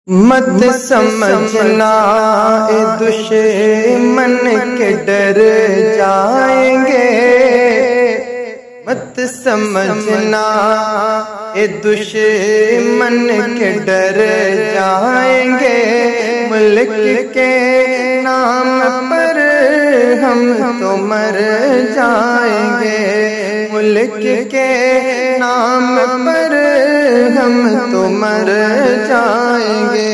مت سمجھنا اے دشمن کے ڈر جائیں گے، مت سمجھنا اے دشمن کے ڈر جائیں گے، ملک کے نام پر ہم تو مر جائیں گے، ملک کے نام پر ہم تو مر جائیں گے۔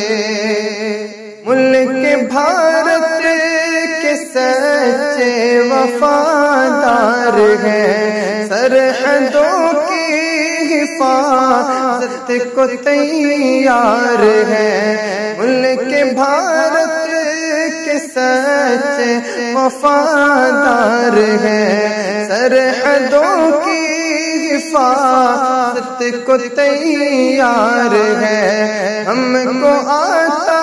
ملک بھارت کے سچے وفادار ہیں، سرحدوں کی حفاظت کو تیار ہیں، ملک بھارت کے سچے وفادار ہیں، سرحدوں کی حفاظت کو تیار ہے۔ ہم کو آتا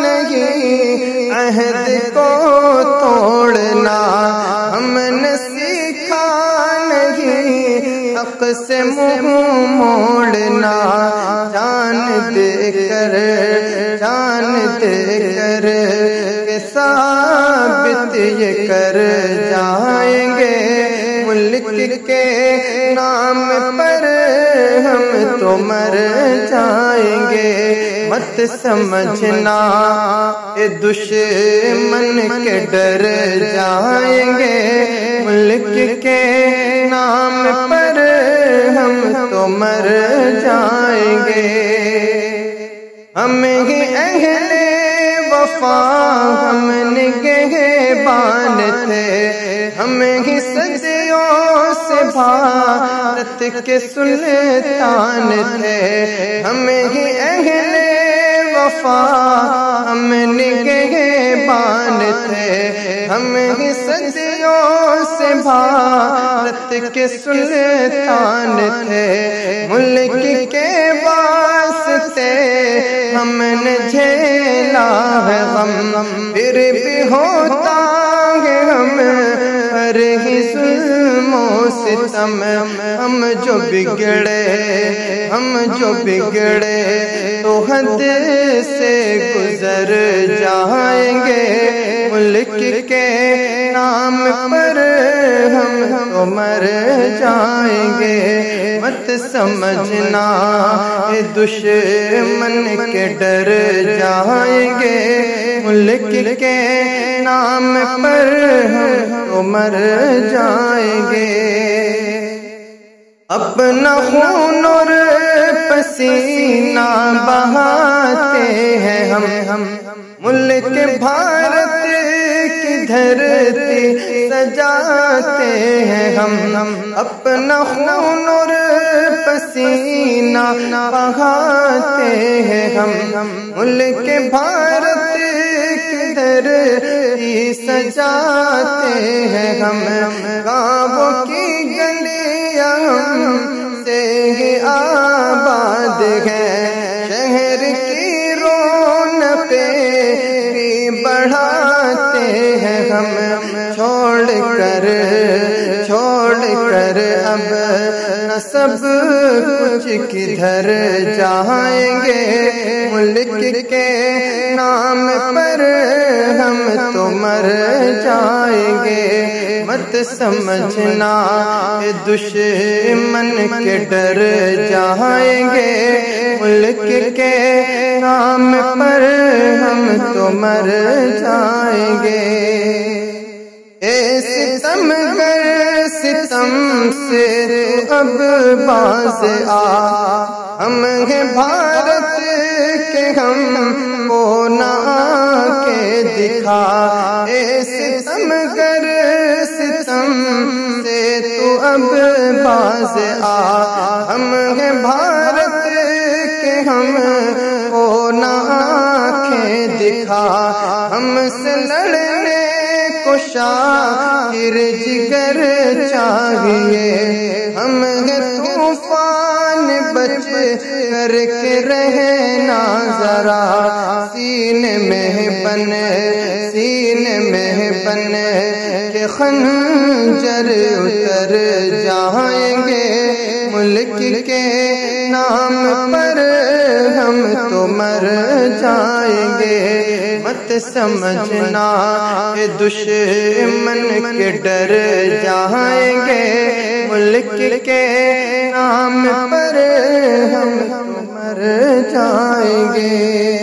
نہیں عہد کو توڑنا، ہم نے سیکھا نہیں حق سے منہ موڑنا، جان دے کر ثابت یہ کر جائیں گے، ملک کے نام پر ہم تو مر جائیں گے۔ مت سمجھنا اے دشمن کے ڈر جائیں گے، ملک کے نام پر ہم تو مر جائیں گے۔ ہم ہی اہل وفا ہم نگہبان تھے، ہم ہی صدیوں سے بھارت کے سلطان تھے، ہم ہی اہل وفا ہم نگہبان تھے، ہم ہی صدیوں سے بھارت کے سلطان تھے، ملک کے واسطے ہم نے جھیلا ہے غم، پھر بھی ہوتا ہے ہم پر ہی ظلم و ستم، ہم جو بگڑے تو حد سے گزر جائیں گے، ملک کے نام پر ہم تو مر جائیں گے۔ مت سمجھنا اے دشمن کے ڈر جائیں گے، ملک کے نام پر ہم تو مر جائیں گے۔ اپنا خون اور پسینہ بہاتے ہیں ہم، ملک بھارت کی دھرتی سجاتے ہیں ہم، اپنا خون اور پسینہ بہاتے ہیں ہم، ملک بھارت کی دھرتی سجاتے ہیں ہم، گاؤں کی گلیاں ہم سے ہی آباد ہیں، شہر کی رونقیں بھی بڑھاتے ہیں ہم، چھوڑ کر اب نہ سب کچھ کدھر جائیں گے، ملک کے نام پر ہم تو مر جائیں گے۔ مت سمجھنا اے دشمن کے ڈر جائیں گے، ملک کے نام پر ہم تو مر جائیں گے۔ اے ستمگر ستم سے تو اب باز آ، ہم ہیں بھارت کے ہم کو نہ آ کے دکھا، اے ستمگر ستم سے تو اب باز آ، ہم ہیں بھارت کے ہم کو نہ آنکھیں دکھا، ہم سے لڑنے کو شاعر جگر چاہیے، ہم ہیں طوفان بچ کر کے رہنا ذرا، سینے میں بن کے خنجر اتر جائیں گے، ملک کے نام پر ہم تو مر جائیں گے، مت سمجھنا کہ دشمن کے ڈر جائیں گے، ملک کے نام پر ہم تو مر جائیں گے۔